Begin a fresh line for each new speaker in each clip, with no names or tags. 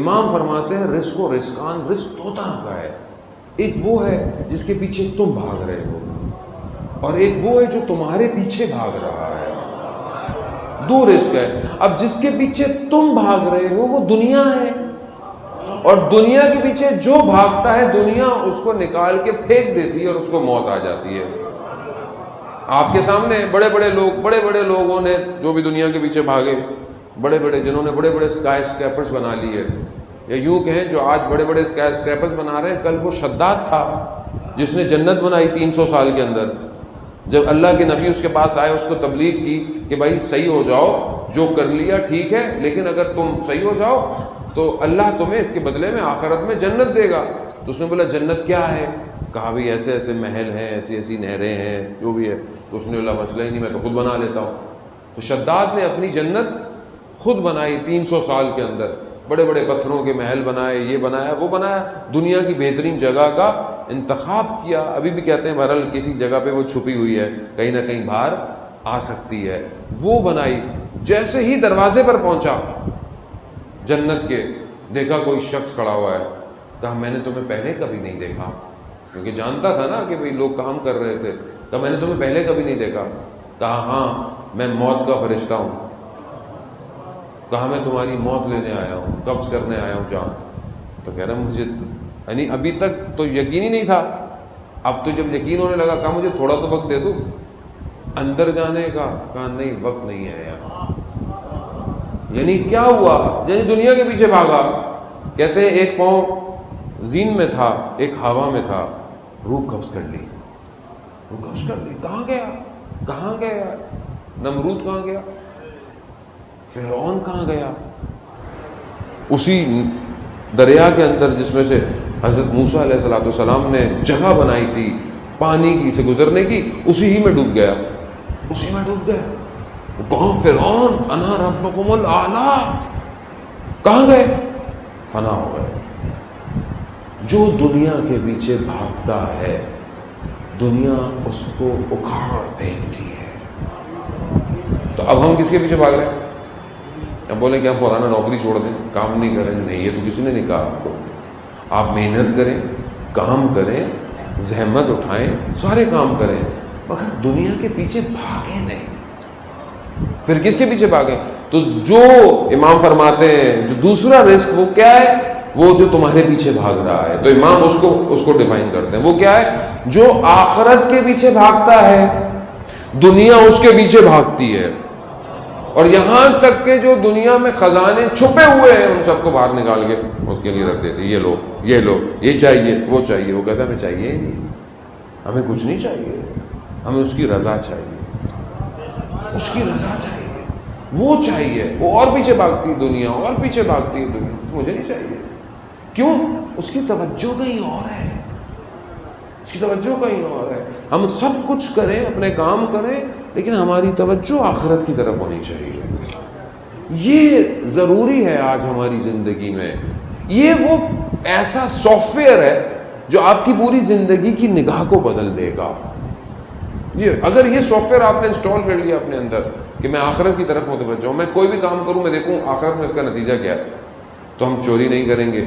امام فرماتے ہیں رزق و رزقان، رزق دو طرح کا ہے، ایک وہ ہے جس کے پیچھے تم بھاگ رہے ہو، اور ایک وہ ہے جو تمہارے پیچھے بھاگ رہا ہے، دو رزق ہے۔ اب جس کے پیچھے تم بھاگ رہے ہو وہ دنیا ہے، اور دنیا کے پیچھے جو بھاگتا ہے دنیا اس کو نکال کے پھینک دیتی ہے اور اس کو موت آ جاتی ہے۔ آپ کے سامنے بڑے بڑے لوگوں نے جو بھی دنیا کے پیچھے بھاگے، جنہوں نے بڑے بڑے اسکائی اسکریپرز بنا لیے، یا یوں کہیں جو آج بڑے بڑے اسکائی اسکریپرز بنا رہے ہیں، کل وہ شداد تھا جس نے جنت بنائی 300 سال کے اندر۔ جب اللہ کے نبی اس کے پاس آئے، اس کو تبلیغ کی کہ بھائی صحیح ہو جاؤ، جو کر لیا ٹھیک ہے، لیکن اگر تم صحیح ہو جاؤ تو اللہ تمہیں اس کے بدلے میں آخرت میں جنت دے گا۔ تو اس نے بولا جنت کیا ہے؟ کہا بھائی ایسے ایسے محل ہیں، ایسی ایسی نہریں ہیں، جو بھی ہے۔ تو اس نے بولا مسئلہ ہی نہیں، میں تو خود بنا لیتا ہوں۔ تو شداد نے اپنی جنت خود بنائی 300 سال کے اندر، بڑے بڑے پتھروں کے محل بنائے، یہ بنایا وہ بنایا، دنیا کی بہترین جگہ کا انتخاب کیا۔ ابھی بھی کہتے ہیں بہرحال کسی جگہ پہ وہ چھپی ہوئی ہے، کہیں نہ کہیں باہر آ سکتی ہے، وہ بنائی۔ جیسے ہی دروازے پر پہنچا جنت کے، دیکھا کوئی شخص کھڑا ہوا ہے، کہا میں نے تمہیں پہلے کبھی نہیں دیکھا، کیونکہ جانتا تھا نا کہ بھئی لوگ کام کر رہے تھے۔ کہا میں نے تمہیں پہلے کبھی نہیں دیکھا۔ کہا ہاں میں موت کا فرشتہ ہوں۔ کہا میں تمہاری موت لینے آیا ہوں، قبض کرنے آیا ہوں جان۔ تو کہہ رہا مجھے یعنی ابھی تک تو یقین ہی نہیں تھا، اب تو جب یقین ہونے لگا، کہا مجھے تھوڑا تو وقت دے دو اندر جانے کا۔ کہا نہیں وقت نہیں ہے یار۔ یعنی کیا ہوا؟ یعنی دنیا کے پیچھے بھاگا۔ کہتے ہیں ایک پاؤں زین میں تھا، ایک ہوا میں تھا، روح قبض کر لی، روح قبض کر لی۔ کہاں گیا نمرود؟ کہاں گیا فرعون؟ کہاں گیا؟ اسی دریا کے اندر جس میں سے حضرت موسیٰ علیہ السلام نے جگہ بنائی تھی پانی کی سے گزرنے کی، اسی ہی میں ڈوب گیا، اسی میں ڈوب گیا۔ کہاں فرعون؟ انا ربکم الاعلی۔ کہاں گئے؟ فنا ہو گئے۔ جو دنیا کے پیچھے بھاگتا ہے دنیا اس کو اکھاڑ پھینکتی ہے۔ تو اب ہم کس کے پیچھے بھاگ رہے ہیں؟ اب بولیں کہ ہم پرانا نوکری چھوڑ دیں، کام نہیں کریں؟ نہیں، یہ تو کسی نے نہیں کہا۔ آپ محنت کریں، کام کریں، زحمت اٹھائیں، سارے کام کریں، مگر دنیا کے پیچھے بھاگیں نہیں۔ پھر کس کے پیچھے بھاگیں؟ تو جو امام فرماتے ہیں جو دوسرا رزق وہ کیا ہے؟ وہ جو تمہارے پیچھے بھاگ رہا ہے۔ تو امام اس کو ڈیفائن کرتے ہیں، وہ کیا ہے؟ جو آخرت کے پیچھے بھاگتا ہے، دنیا اس کے پیچھے بھاگتی ہے، اور یہاں تک کہ جو دنیا میں خزانے چھپے ہوئے ہیں ان سب کو باہر نکال کے اس کے لیے رکھ دیتی، یہ لو یہ لو، یہ چاہیے وہ چاہیے۔ وہ کہتا ہے ہمیں چاہیے ہی نہیں، ہمیں کچھ نہیں چاہیے، ہمیں اس کی رضا چاہیے، اس کی رضا چاہیے، وہ چاہیے۔ وہ اور پیچھے بھاگتی دنیا، اور پیچھے بھاگتی دنیا، مجھے نہیں چاہیے۔ کیوں؟ اس کی توجہ کہیں اور ہے، اس کی توجہ کہیں اور ہے۔ ہم سب کچھ کریں، اپنے کام کریں، لیکن ہماری توجہ آخرت کی طرف ہونی چاہیے۔ یہ ضروری ہے آج ہماری زندگی میں۔ یہ وہ ایسا سافٹ ویئر ہے جو آپ کی پوری زندگی کی نگاہ کو بدل دے گا۔ اگر یہ سافٹ ویئر آپ نے انسٹال کر لیا اپنے اندر کہ میں آخرت کی طرف متوجہ ہوں، میں کوئی بھی کام کروں میں دیکھوں آخرت میں اس کا نتیجہ کیا ہے، تو ہم چوری نہیں کریں گے،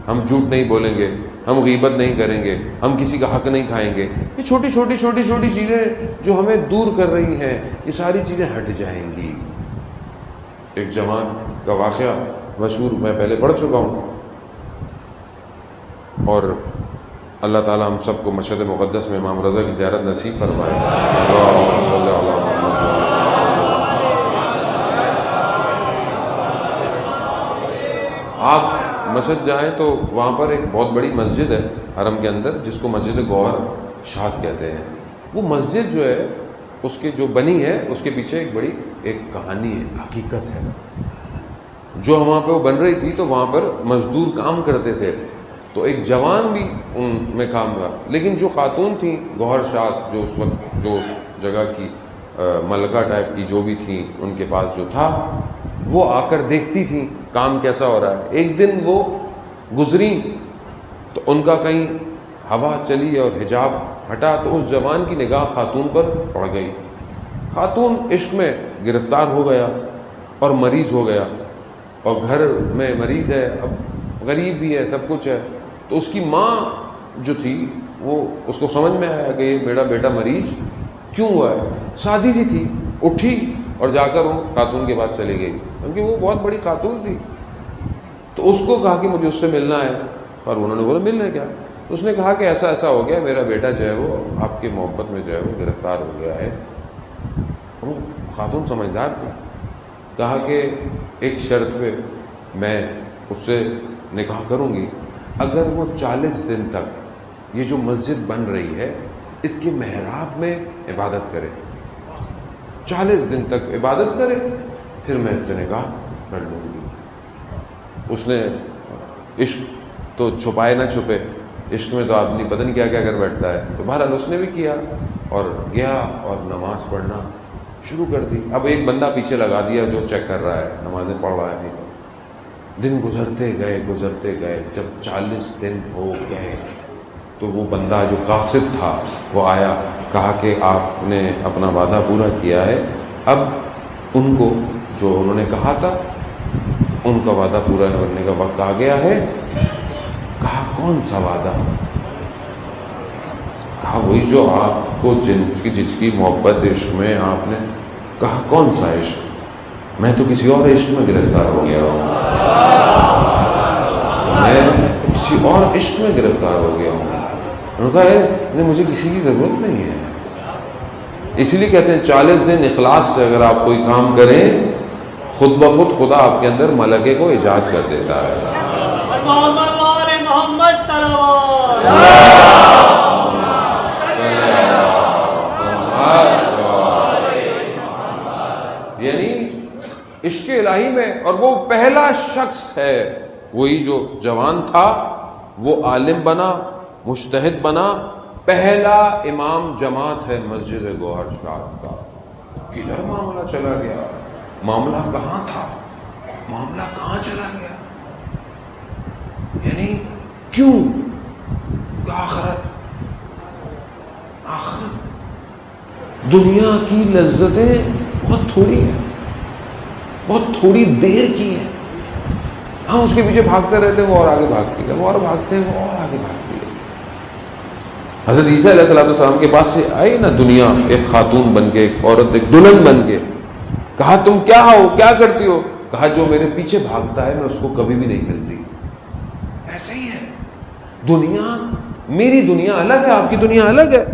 ہم جھوٹ نہیں بولیں گے، ہم غیبت نہیں کریں گے، ہم کسی کا حق نہیں کھائیں گے۔ یہ چھوٹی چھوٹی چیزیں جو ہمیں دور کر رہی ہیں، یہ ساری چیزیں ہٹ جائیں گی۔ ایک جوان کا واقعہ مشہور میں پہلے پڑھ چکا ہوں، اور اللہ تعالیٰ ہم سب کو مشہد مقدس میں امام رضا کی زیارت نصیب فرمائے۔ اللہم صلی علی محمد۔ آپ مسجد جائیں تو وہاں پر ایک بہت بڑی مسجد ہے حرم کے اندر، جس کو مسجد گوہر شاد کہتے ہیں۔ وہ مسجد جو ہے اس کے جو بنی ہے اس کے پیچھے ایک بڑی ایک کہانی ہے، حقیقت ہے۔ جو وہاں پہ وہ بن رہی تھی تو وہاں پر مزدور کام کرتے تھے، تو ایک جوان بھی ان میں کام ہوا، لیکن جو خاتون تھیں گوہر شاد، جو اس وقت جو جگہ کی ملکہ ٹائپ کی جو بھی تھیں، ان کے پاس جو تھا وہ آ کر دیکھتی تھیں کام کیسا ہو رہا ہے۔ ایک دن وہ گزری تو ان کا کہیں ہوا چلی اور حجاب ہٹا تو اس جوان کی نگاہ خاتون پر پڑ گئی۔ خاتون عشق میں گرفتار ہو گیا اور مریض ہو گیا، اور گھر میں مریض ہے، اب غریب بھی ہے, سب کچھ ہے. تو اس کی ماں جو تھی وہ اس کو سمجھ میں آیا کہ یہ میرا بیٹا مریض کیوں ہوا ہے. سادی سی تھی, اٹھی اور جا کر وہ خاتون کے پاس چلی گئی, کیونکہ وہ بہت بڑی خاتون تھی. تو اس کو کہا کہ مجھے اس سے ملنا ہے, اور انہوں نے بولا ملنا کیا. تو اس نے کہا کہ ایسا ایسا ہو گیا, میرا بیٹا جو ہے وہ آپ کے محبت میں جو ہے وہ گرفتار ہو گیا ہے. وہ خاتون سمجھدار تھی, کہا کہ ایک شرط پہ میں اس سے نکاح کروں گی, اگر وہ 40 دن تک یہ جو مسجد بن رہی ہے اس کے محراب میں عبادت کرے, 40 دن تک عبادت کرے, پھر میں اس سے نکاح کر لوں گی. اس نے عشق تو چھپائے نہ چھپے, عشق میں تو آدمی پتہ نہیں کیا کیا کر بیٹھتا ہے. تو بہرحال اس نے بھی کیا اور گیا اور نماز پڑھنا شروع کر دی. اب ایک بندہ پیچھے لگا دیا جو چیک کر رہا ہے نمازیں پڑھ رہا ہے. دن گزرتے گئے, جب 40 دن ہو گئے تو وہ بندہ جو قاصد تھا وہ آیا, کہا کہ آپ نے اپنا وعدہ پورا کیا ہے, اب ان کو جو انہوں نے کہا تھا ان کا وعدہ پورا کرنے کا وقت آ گیا ہے. کہا کون سا وعدہ؟ کہا وہی جو آپ کو جس کی محبت عشق میں آپ نے. کہا کون سا عشق؟ میں تو کسی اور عشق میں گرفتار ہو گیا ہوں, میں کسی اور عشق میں گرفتار ہو گیا ہوں. انہوں نے کہا نہیں, مجھے کسی کی ضرورت نہیں ہے. اسی لیے کہتے ہیں 40 دن اخلاص سے اگر آپ کوئی کام کریں خود بخود خدا آپ کے اندر ملکے کو ایجاد کر دیتا ہے. یعنی عشق الہی میں, اور وہ پہلا شخص ہے, وہی جو جوان تھا وہ عالم بنا, مجتہد بنا, پہلا امام جماعت ہے مسجد گوہر شاہ کا. کدھر معاملہ چلا گیا, معاملہ کہاں تھا, معاملہ کہاں چلا گیا. یعنی کیوں؟ آخرت دنیا کی لذتیں بہت تھوڑی ہیں, بہت تھوڑی دیر کی ہیں. ہم اس کے پیچھے بھاگتے رہتے ہیں, وہ اور آگے بھاگتی ہے, وہ اور بھاگتے ہیں, وہ اور آگے بھاگتی ہے. حضرت عیسیٰ علیہ السلام کے پاس سے آئی نا دنیا, ایک خاتون بن کے, ایک عورت, ایک دلہن بن کے. کہا تم کیا ہو, کیا کرتی ہو؟ کہا جو میرے پیچھے بھاگتا ہے میں اس کو کبھی بھی نہیں ملتی. ایسے ہی ہے دنیا. میری دنیا الگ ہے, آپ کی دنیا الگ ہے.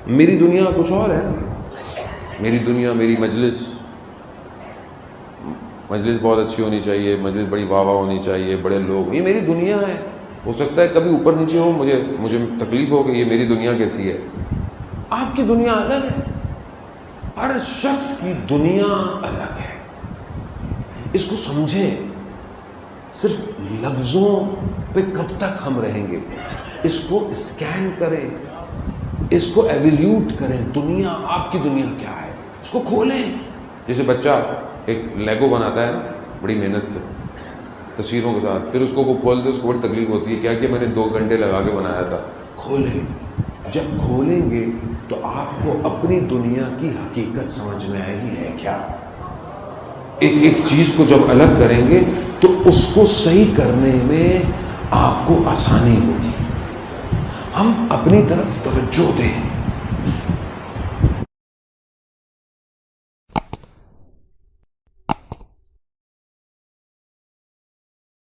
میری دنیا کچھ اور ہے. میری دنیا, میری مجلس بہت اچھی ہونی چاہیے, مجلس بڑی واہ واہ ہونی چاہیے, بڑے لوگ, یہ میری دنیا ہے. ہو سکتا ہے کبھی اوپر نیچے ہو, مجھے تکلیف ہو کہ یہ میری دنیا کیسی ہے. آپ کی دنیا الگ ہے. ہر شخص کی دنیا الگ ہے. اس کو سمجھیں. صرف لفظوں پہ کب تک ہم رہیں گے؟ اس کو اسکین کریں, اس کو ایویلیوٹ کریں. دنیا, آپ کی دنیا کیا ہے, اس کو کھولیں. جیسے بچہ ایک لیگو بناتا ہے نا بڑی محنت سے تصویروں کے ساتھ, پھر اس کو کھولتے, اس کو بڑی تکلیف ہوتی ہے, کیا کہ میں نے 2 گھنٹے لگا کے بنایا تھا. کھولیں. جب کھولیں گے تو آپ کو اپنی دنیا کی حقیقت سمجھ میں آئے گی ہے کیا. ایک چیز کو جب الگ کریں گے تو اس کو صحیح کرنے میں آپ کو آسانی ہوگی. ہم اپنی طرف توجہ دیں.